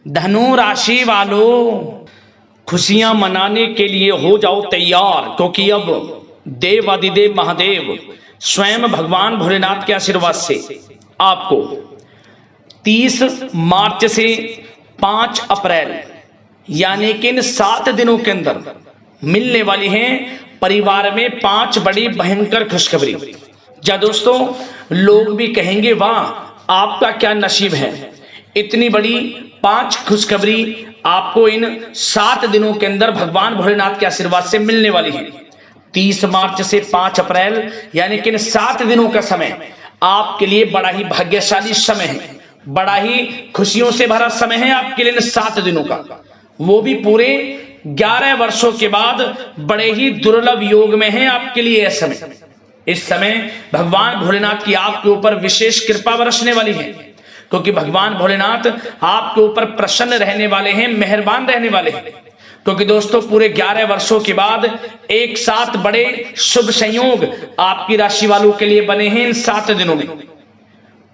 धनु राशि वालों, खुशियां मनाने के लिए हो जाओ तैयार, क्योंकि अब देवादिदेव महादेव स्वयं भगवान भोलेनाथ के आशीर्वाद से आपको 30 मार्च से 5 अप्रैल यानी कि इन 7 दिनों के अंदर मिलने वाली हैं परिवार में 5 बड़ी भयंकर खुशखबरी। जा दोस्तों, लोग भी कहेंगे वाह आपका क्या नसीब है, इतनी बड़ी 5 खुशखबरी आपको इन 7 दिनों के अंदर भगवान भोलेनाथ के आशीर्वाद से मिलने वाली है। 30 मार्च से 5 अप्रैल यानी कि इन 7 दिनों का समय आपके लिए बड़ा ही भाग्यशाली समय है, बड़ा ही खुशियों से भरा समय है आपके लिए इन 7 दिनों का, वो भी पूरे 11 वर्षों के बाद बड़े ही दुर्लभ योग में है आपके लिए यह समय। इस समय भगवान भोलेनाथ की आपके ऊपर विशेष कृपा बरसने वाली है, क्योंकि भगवान भोलेनाथ आपके ऊपर प्रसन्न रहने वाले हैं, मेहरबान रहने वाले हैं। क्योंकि दोस्तों पूरे 11 वर्षों के बाद एक साथ बड़े शुभ संयोग आपकी राशि वालों के लिए बने हैं इन 7 दिनों में।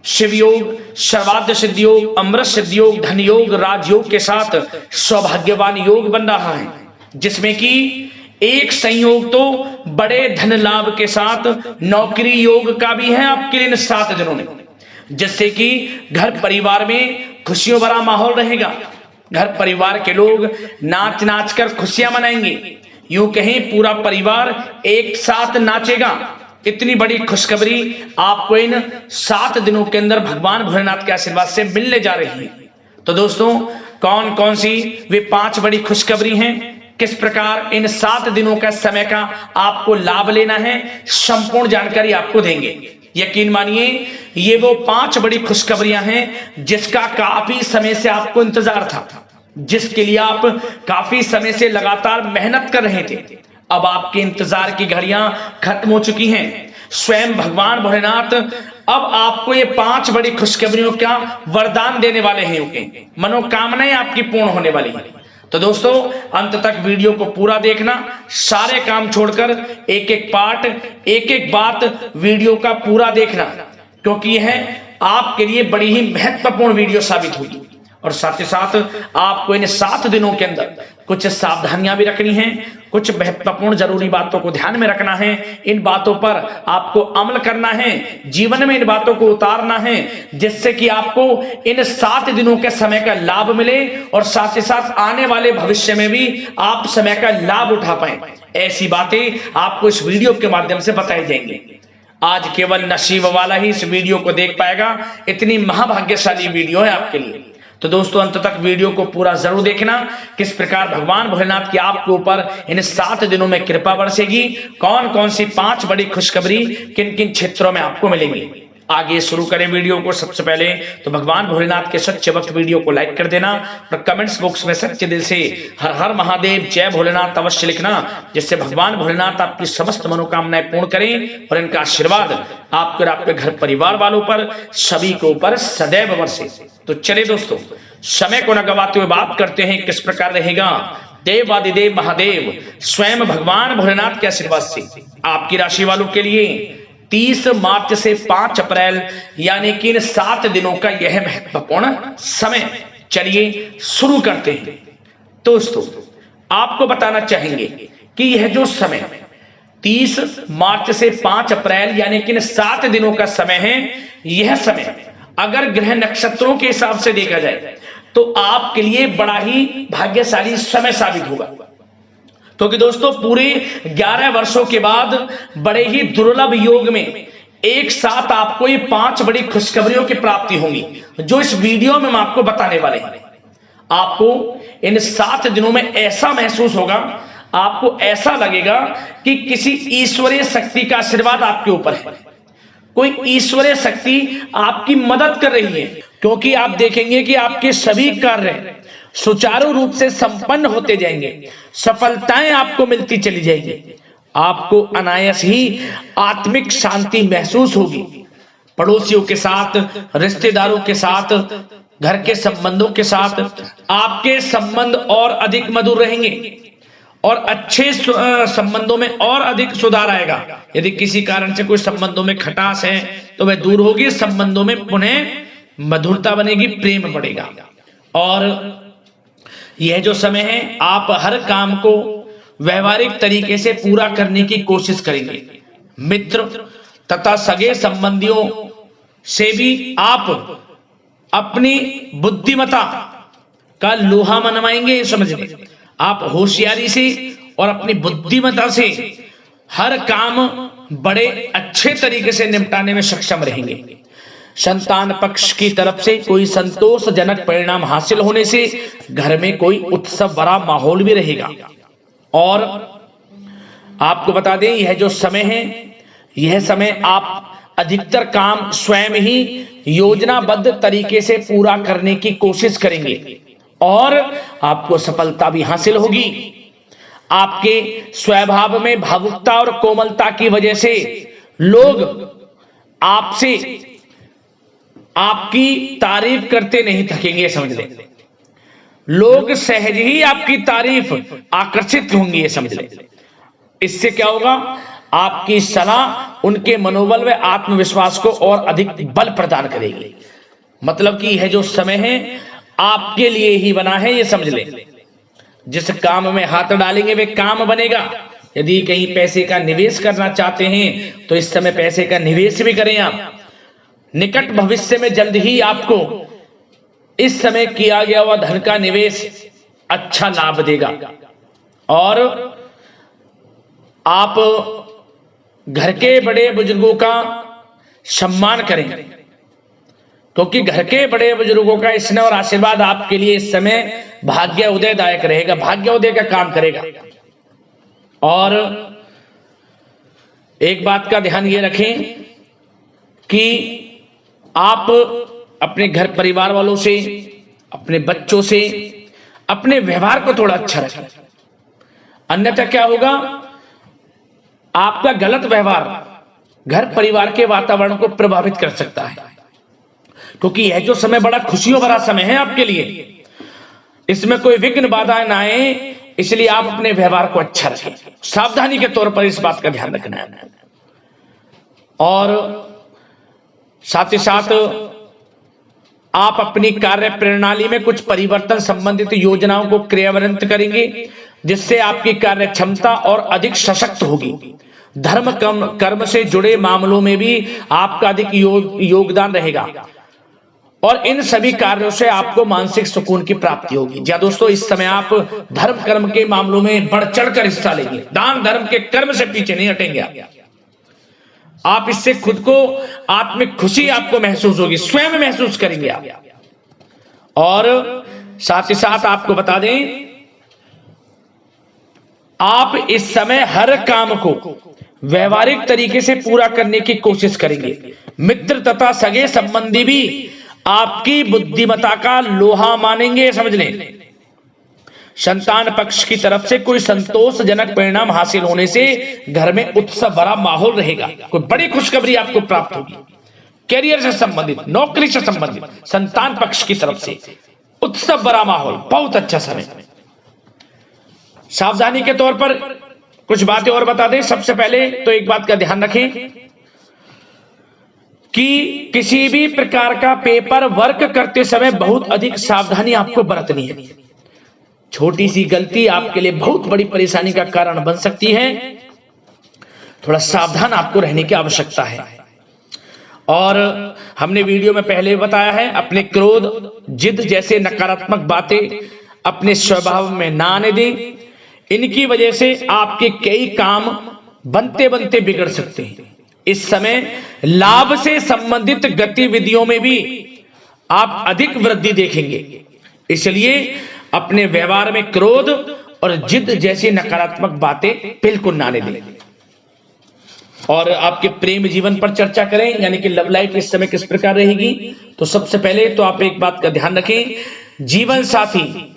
शिव योग, सर्वाद्य सिद्ध योग, अमृत सिद्ध योग, धन योग, राजयोग के साथ सौभाग्यवान योग बन रहा है, जिसमें कि एक संयोग तो बड़े धन लाभ के साथ नौकरी योग का भी है आपके लिए इन 7 दिनों में, जिससे कि घर परिवार में खुशियों भरा माहौल रहेगा। घर परिवार के लोग नाच नाच कर खुशियां मनाएंगे, यूं कहें पूरा परिवार एक साथ नाचेगा। इतनी बड़ी खुशखबरी आपको इन 7 दिनों के अंदर भगवान भोलेनाथ के आशीर्वाद से मिलने जा रही है। तो दोस्तों कौन कौन सी वे 5 बड़ी खुशखबरी हैं, किस प्रकार इन 7 दिनों का समय का आपको लाभ लेना है, संपूर्ण जानकारी आपको देंगे। यकीन मानिए ये वो 5 बड़ी खुशखबरियां हैं जिसका काफी समय से आपको इंतजार था, जिसके लिए आप काफी समय से लगातार मेहनत कर रहे थे। अब आपके इंतजार की घड़ियां खत्म हो चुकी हैं। स्वयं भगवान भोलेनाथ अब आपको ये 5 बड़ी खुशखबरियों का वरदान देने वाले हैं, मनोकामनाएं आपकी पूर्ण होने वाली है। तो दोस्तों अंत तक वीडियो को पूरा देखना, सारे काम छोड़कर एक एक पार्ट, एक एक बात वीडियो का पूरा देखना, क्योंकि यह आपके लिए बड़ी ही महत्वपूर्ण वीडियो साबित होगी। और साथ ही साथ आपको इन 7 दिनों के अंदर कुछ सावधानियां भी रखनी हैं, कुछ महत्वपूर्ण जरूरी बातों को ध्यान में रखना है, इन बातों पर आपको अमल करना है, जीवन में इन बातों को उतारना है, जिससे कि आपको इन 7 दिनों के समय का लाभ मिले और साथ ही साथ आने वाले भविष्य में भी आप समय का लाभ उठा पाए। ऐसी बातें आपको इस वीडियो के माध्यम से बताई जाएंगी। आज केवल नसीब वाला ही इस वीडियो को देख पाएगा, इतनी महाभाग्यशाली वीडियो है आपके लिए। तो दोस्तों अंत तक वीडियो को पूरा जरूर देखना, किस प्रकार भगवान भोलेनाथ की आपके ऊपर इन 7 दिनों में कृपा बरसेगी, कौन कौन सी 5 बड़ी खुशखबरी किन किन क्षेत्रों में आपको मिलेंगी। आगे शुरू करें वीडियो को। सबसे पहले तो भगवान भोलेनाथ के सच्चे भक्त वीडियो को लाइक कर देना और कमेंट्स बॉक्स में सच्चे दिल से हर हर महादेव जय भोलेनाथ अवश्य लिखना, जिससे भगवान भोलेनाथ आपकी समस्त मनोकामनाएं पूर्ण करें और इनका आशीर्वाद आपके और आपके घर परिवार वालों पर सभी के ऊपर सदैव बरसे। तो चले दोस्तों समय को न गवाते हुए बात करते हैं किस प्रकार रहेगा देवादिदेव महादेव स्वयं भगवान भोलेनाथ के आशीर्वाद से आपकी राशि वालों के लिए 30 मार्च से 5 अप्रैल यानी कि इन 7 दिनों का यह महत्वपूर्ण समय। चलिए शुरू करते हैं। दोस्तों आपको बताना चाहेंगे कि यह जो समय 30 मार्च से 5 अप्रैल यानी कि इन 7 दिनों का समय है, यह समय अगर ग्रह नक्षत्रों के हिसाब से देखा जाए तो आपके लिए बड़ा ही भाग्यशाली समय साबित होगा, क्योंकि दोस्तों पूरे 11 वर्षों के बाद बड़े ही दुर्लभ योग में एक साथ आपको ये 5 बड़ी खुशखबरियों की प्राप्ति होगी, जो इस वीडियो में हम आपको बताने वाले हैं। आपको इन 7 दिनों में ऐसा महसूस होगा, आपको ऐसा लगेगा कि किसी ईश्वरीय शक्ति का आशीर्वाद आपके ऊपर है, कोई ईश्वरीय शक्ति आपकी मदद कर रही है, क्योंकि आप देखेंगे कि आपके सभी कार्य सुचारू रूप से संपन्न होते जाएंगे, सफलताएं आपको मिलती चली जाएंगी, आपको अनायास ही आत्मिक शांति महसूस होगी। पड़ोसियों के साथ, रिश्तेदारों के साथ, घर के संबंधों के साथ आपके संबंध और अधिक मधुर रहेंगे और अच्छे संबंधों में और अधिक सुधार आएगा। यदि किसी कारण से कोई संबंधों में खटास है तो वह दूर होगी, संबंधों में पुनः मधुरता बनेगी, प्रेम बढ़ेगा। और यह जो समय है आप हर काम को व्यवहारिक तरीके से पूरा करने की कोशिश करेंगे। मित्र तथा सगे संबंधियों से भी आप अपनी बुद्धिमत्ता का लोहा मनवाएंगे। समझिए, आप होशियारी से और अपनी बुद्धिमत्ता से हर काम बड़े अच्छे तरीके से निपटाने में सक्षम रहेंगे। संतान पक्ष की तरफ से कोई संतोषजनक परिणाम हासिल होने से घर में कोई उत्सव भरा माहौल भी रहेगा। और आपको बता दें, यह जो समय है, यह समय आप अधिकतर काम स्वयं ही योजनाबद्ध तरीके से पूरा करने की कोशिश करेंगे और आपको सफलता भी हासिल होगी। आपके स्वभाव में भावुकता और कोमलता की वजह से लोग आपसे आपकी तारीफ करते नहीं थकेंगे। समझ लें, लोग सहज ही आपकी तारीफ आकर्षित होंगी, ये समझ लें। इससे क्या होगा, आपकी सलाह उनके मनोबल व आत्मविश्वास को और अधिक बल प्रदान करेगी। मतलब कि यह जो समय है आपके लिए ही बना है, ये समझ लें। जिस काम में हाथ डालेंगे वे काम बनेगा। यदि कहीं पैसे का निवेश करना चाहते हैं तो इस समय पैसे का निवेश भी करें आप। निकट भविष्य में जल्द ही आपको इस समय किया गया हुआ धन का निवेश अच्छा लाभ देगा। और आप घर के बड़े बुजुर्गों का सम्मान करें, क्योंकि घर के बड़े बुजुर्गों का स्नेह और आशीर्वाद आपके लिए इस समय भाग्य उदयदायक रहेगा, भाग्य उदय का काम करेगा। और एक बात का ध्यान ये रखें कि आप अपने घर परिवार वालों से, अपने बच्चों से अपने व्यवहार को थोड़ा अच्छा रखें। अन्यथा क्या होगा, आपका गलत व्यवहार घर परिवार के वातावरण को प्रभावित कर सकता है। क्योंकि यह जो समय बड़ा खुशियों भरा समय है आपके लिए, इसमें कोई विघ्न बाधाएं ना आए, इसलिए आप अपने व्यवहार को अच्छा रखें। सावधानी के तौर पर इस बात का ध्यान रखना है। और साथ ही साथ आप अपनी कार्य प्रणाली में कुछ परिवर्तन संबंधित योजनाओं को क्रियान्वित करेंगे, जिससे आपकी कार्य क्षमता और अधिक सशक्त होगी। धर्म कर्म से जुड़े मामलों में भी आपका अधिक योगदान रहेगा और इन सभी कार्यों से आपको मानसिक सुकून की प्राप्ति होगी। जी दोस्तों, इस समय आप धर्म कर्म के मामलों में बढ़ चढ़कर हिस्सा लेंगे। दान धर्म के कर्म से पीछे नहीं हटेंगे आप। इससे खुद को आत्मिक खुशी आपको महसूस होगी, स्वयं महसूस करेंगे आप। और साथ ही साथ आपको बता दें, आप इस समय हर काम को व्यवहारिक तरीके से पूरा करने की कोशिश करेंगे। मित्र तथा सगे संबंधी भी आपकी बुद्धिमत्ता का लोहा मानेंगे। समझ लें, संतान पक्ष की तरफ से कोई संतोषजनक परिणाम हासिल होने से घर में उत्सव भरा माहौल रहेगा। कोई बड़ी खुशखबरी आपको प्राप्त होगी। कैरियर से संबंधित, नौकरी से संबंधित, संतान पक्ष की तरफ से उत्सव भरा माहौल, बहुत अच्छा समय। सावधानी के तौर पर कुछ बातें और बता दें। सबसे पहले तो एक बात का ध्यान रखें कि किसी भी प्रकार का पेपर वर्क करते समय बहुत अधिक सावधानी आपको बरतनी है। छोटी सी गलती आपके लिए बहुत बड़ी परेशानी का कारण बन सकती है। थोड़ा सावधान आपको रहने की आवश्यकता है। और हमने वीडियो में पहले बताया है, अपने क्रोध, जिद जैसे नकारात्मक बातें अपने स्वभाव में ना आने दें। इनकी वजह से आपके कई काम बनते बनते बिगड़ सकते हैं। इस समय लाभ से संबंधित गतिविधियों में भी आप अधिक वृद्धि देखेंगे, इसलिए अपने व्यवहार में क्रोध और जिद जैसी नकारात्मक बातें बिल्कुल ना आने दें। और आपके प्रेम जीवन पर चर्चा करें, यानी कि लव लाइफ इस समय किस प्रकार रहेगी। तो सबसे पहले तो आप एक बात का ध्यान रखें, जीवन साथी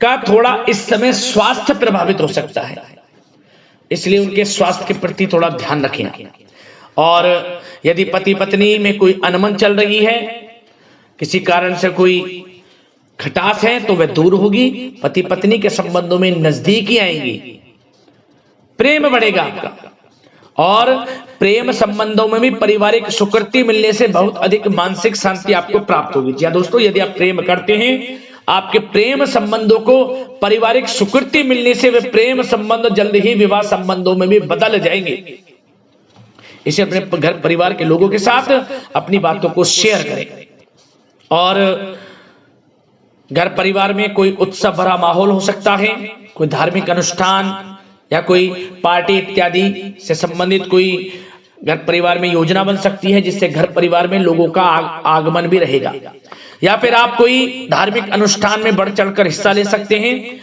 का थोड़ा इस समय स्वास्थ्य प्रभावित हो सकता है, इसलिए उनके स्वास्थ्य के प्रति थोड़ा ध्यान रखें। और यदि पति पत्नी में कोई अनबन चल रही है, किसी कारण से कोई खटास है, तो वह दूर होगी। पति पत्नी के संबंधों में नजदीकी आएंगी, प्रेम बढ़ेगा आपका। और प्रेम संबंधों में भी पारिवारिक स्वीकृति मिलने से बहुत अधिक मानसिक शांति आपको प्राप्त होगी। जी दोस्तों, यदि आप प्रेम करते हैं, आपके प्रेम संबंधों को पारिवारिक स्वीकृति मिलने से वे प्रेम संबंध जल्द ही विवाह संबंधों में भी बदल जाएंगे। इसे अपने घर परिवार के लोगों के साथ अपनी बातों को शेयर करें। और घर परिवार में कोई उत्सव भरा माहौल हो सकता है, कोई धार्मिक अनुष्ठान या कोई पार्टी इत्यादि से संबंधित कोई घर परिवार में योजना बन सकती है, जिससे घर परिवार में लोगों का आगमन भी रहेगा। या फिर आप कोई धार्मिक अनुष्ठान में बढ़ चढ़कर हिस्सा ले सकते हैं।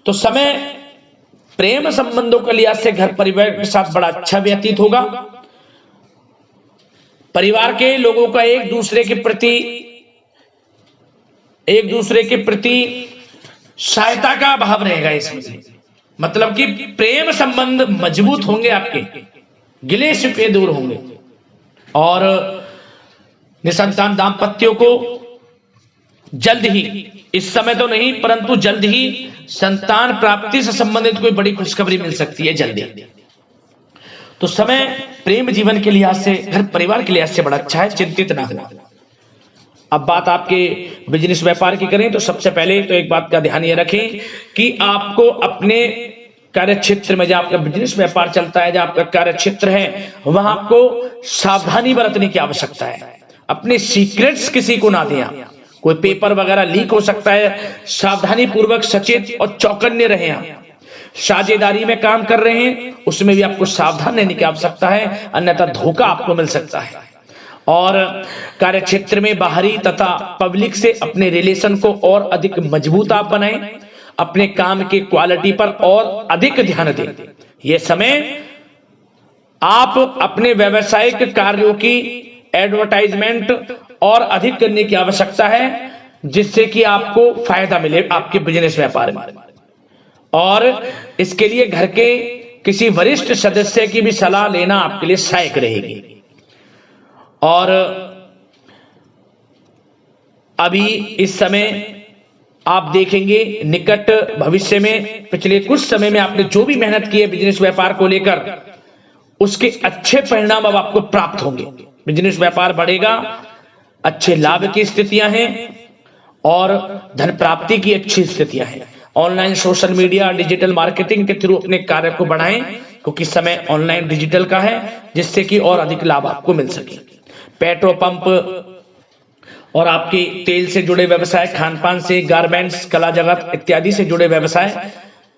तो समय प्रेम संबंधों के लिहाज से घर परिवार के साथ बड़ा अच्छा व्यतीत होगा। परिवार के लोगों का एक दूसरे के प्रति सहायता का भाव रहेगा इसमें, मतलब कि प्रेम संबंध मजबूत होंगे, आपके गिले शिकवे दूर होंगे। और निसंतान दाम्पत्यों को जल्द ही, इस समय तो नहीं परंतु जल्द ही संतान प्राप्ति से संबंधित कोई बड़ी खुशखबरी मिल सकती है जल्दी। तो समय प्रेम जीवन के लिहाज से, घर परिवार के लिहाज से बड़ा अच्छा है, चिंतित ना हो। अब बात आपके बिजनेस व्यापार की करें तो सबसे पहले तो एक बात का ध्यान ये रखें कि आपको अपने कार्य क्षेत्र में, जहां आपका बिजनेस व्यापार चलता है, जहां आपका कार्य क्षेत्र है, वहां आपको सावधानी बरतने की आवश्यकता है। अपने सीक्रेट्स किसी को ना दें आप। कोई पेपर वगैरह लीक हो सकता है, सावधानी पूर्वक सचेत और चौकन्ने रहें आप। साझेदारी में काम कर रहे हैं उसमें भी आपको सावधान रहने की आवश्यकता है, अन्यथा धोखा आपको मिल सकता है। और कार्य क्षेत्र में बाहरी तथा पब्लिक से अपने रिलेशन को और अधिक मजबूत आप बनाएं। अपने काम की क्वालिटी पर और अधिक ध्यान दें। यह समय आप अपने व्यावसायिक कार्यों की एडवर्टाइजमेंट और अधिक करने की आवश्यकता है, जिससे कि आपको फायदा मिले आपके बिजनेस व्यापार में। और इसके लिए घर के किसी वरिष्ठ सदस्य की भी सलाह लेना आपके लिए सहायक रहेगी। और अभी इस समय आप देखेंगे निकट भविष्य में, पिछले कुछ समय में आपने जो भी मेहनत की है बिजनेस व्यापार को लेकर, उसके अच्छे परिणाम अब आपको प्राप्त होंगे। बिजनेस व्यापार बढ़ेगा, अच्छे लाभ की स्थितियां हैं और धन प्राप्ति की अच्छी स्थितियां हैं। Online social media digital marketing के थ्रू अपने कार्य को बढ़ाएं, क्योंकि समय ऑनलाइन डिजिटल का है, जिससे कि और अधिक लाभ आपको मिल सके। पेट्रोल पंप और आपके तेल से जुड़े व्यवसाय, खान पान से, गारमेंट्स, कला जगत इत्यादि से जुड़े व्यवसाय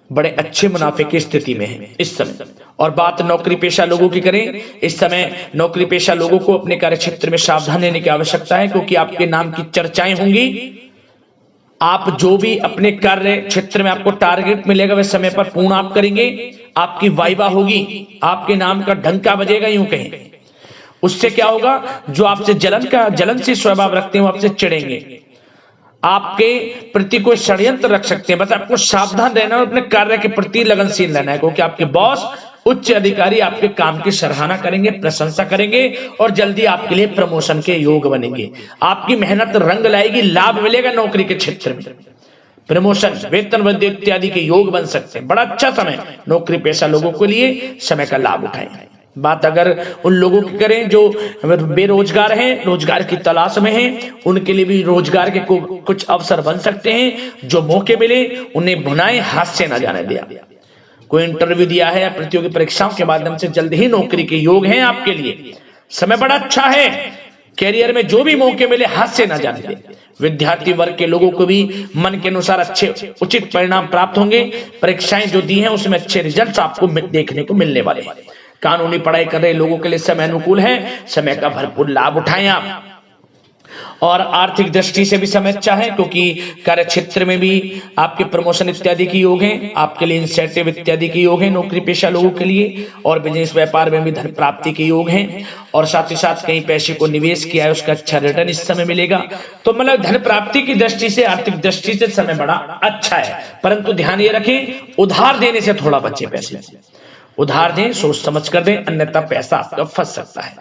बड़े अच्छे मुनाफे की स्थिति में है इस समय। और बात नौकरी पेशा लोगों की करें, इस समय नौकरी पेशा लोगों को अपने कार्य क्षेत्र में सावधान रहने की आवश्यकता है, क्योंकि आपके नाम की चर्चाएं होंगी। आप जो भी अपने कार्य क्षेत्र में आपको टारगेट मिलेगा वह समय पर पूर्ण आप करेंगे। आपकी वाइवा होगी, आपके नाम का डंका बजेगा, यूं कहें। उससे क्या होगा, जो आपसे जलनशील स्वभाव रखते हैं वो आपसे चिढ़ेंगे, आपके प्रति कोई षड्यंत्र रख सकते हैं। बस आपको सावधान रहना और अपने कार्य के प्रति लगनशील रहना है, क्योंकि आपके बॉस, उच्च अधिकारी आपके काम की सराहना करेंगे, प्रशंसा करेंगे और जल्दी आपके लिए प्रमोशन के योग बनेंगे। आपकी मेहनत रंग लाएगी, लाभ मिलेगा नौकरी के क्षेत्र में, प्रमोशन, वेतन वृद्धि इत्यादि के योग बन सकते हैं। बड़ा अच्छा समय नौकरी पेशा लोगों के लिए, समय का लाभ उठाएं। बात अगर उन लोगों की करें जो बेरोजगार हैं, रोजगार की तलाश में हैं, उनके लिए भी रोजगार के कुछ अवसर बन सकते हैं। जो मौके मिले उन्हें भुनाएं, हाथ से न जाने दिया। कोई इंटरव्यू दिया है या प्रतियोगी परीक्षाओं के माध्यम से जल्द ही नौकरी के योग हैं आपके लिए। समय बड़ा अच्छा है, कैरियर में जो भी मौके मिले हाथ से न जाने दें। विद्यार्थी वर्ग के लोगों को भी मन के अनुसार अच्छे उचित परिणाम प्राप्त होंगे। परीक्षाएं जो दी हैं उसमें अच्छे रिजल्ट आपको देखने को मिलने वाले हैं। कानूनी पढ़ाई कर रहे लोगों के लिए समय अनुकूल है, समय का भरपूर लाभ उठाएं आप। और आर्थिक दृष्टि से भी समय अच्छा है, क्योंकि कार्य क्षेत्र में भी आपके प्रमोशन इत्यादि के योग हैं, आपके लिए इंसेंटिव इत्यादि के योग हैं नौकरी पेशा लोगों के लिए। और बिजनेस व्यापार में भी धन प्राप्ति के योग हैं, और साथ ही साथ कहीं पैसे को निवेश किया है उसका अच्छा रिटर्न इस समय मिलेगा। तो मतलब धन प्राप्ति की दृष्टि से, आर्थिक दृष्टि से समय बड़ा अच्छा है। परंतु ध्यान ये रखें, उधार देने से थोड़ा बचे। पैसे उधार दें, सोच समझ कर दें, अन्यथा पैसा आपका फंस सकता है।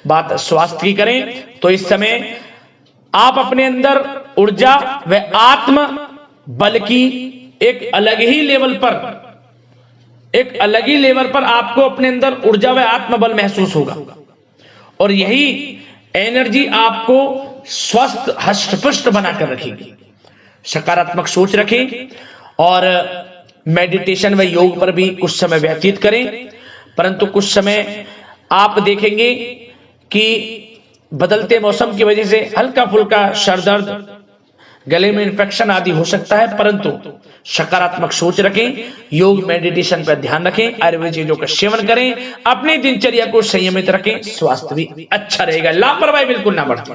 बात स्वास्थ्य की करें तो इस समय आप अपने अंदर ऊर्जा व आत्म बल की एक अलग ही लेवल पर आपको अपने अंदर ऊर्जा व आत्म बल महसूस होगा, और यही एनर्जी आपको स्वस्थ हष्ट पुष्ट बनाकर रखेगी। सकारात्मक सोच रखें और मेडिटेशन व योग पर भी कुछ समय व्यतीत करें। परंतु कुछ समय आप देखेंगे कि बदलते मौसम की वजह से हल्का फुल्का सर दर्द, गले में इन्फेक्शन आदि हो सकता है, परंतु सकारात्मक सोच रखें, योग मेडिटेशन पर ध्यान रखें, आयुर्वेद चीजों का सेवन करें, अपनी दिनचर्या को संयमित रखें, स्वास्थ्य भी अच्छा रहेगा, लापरवाही बिल्कुल ना बरतें।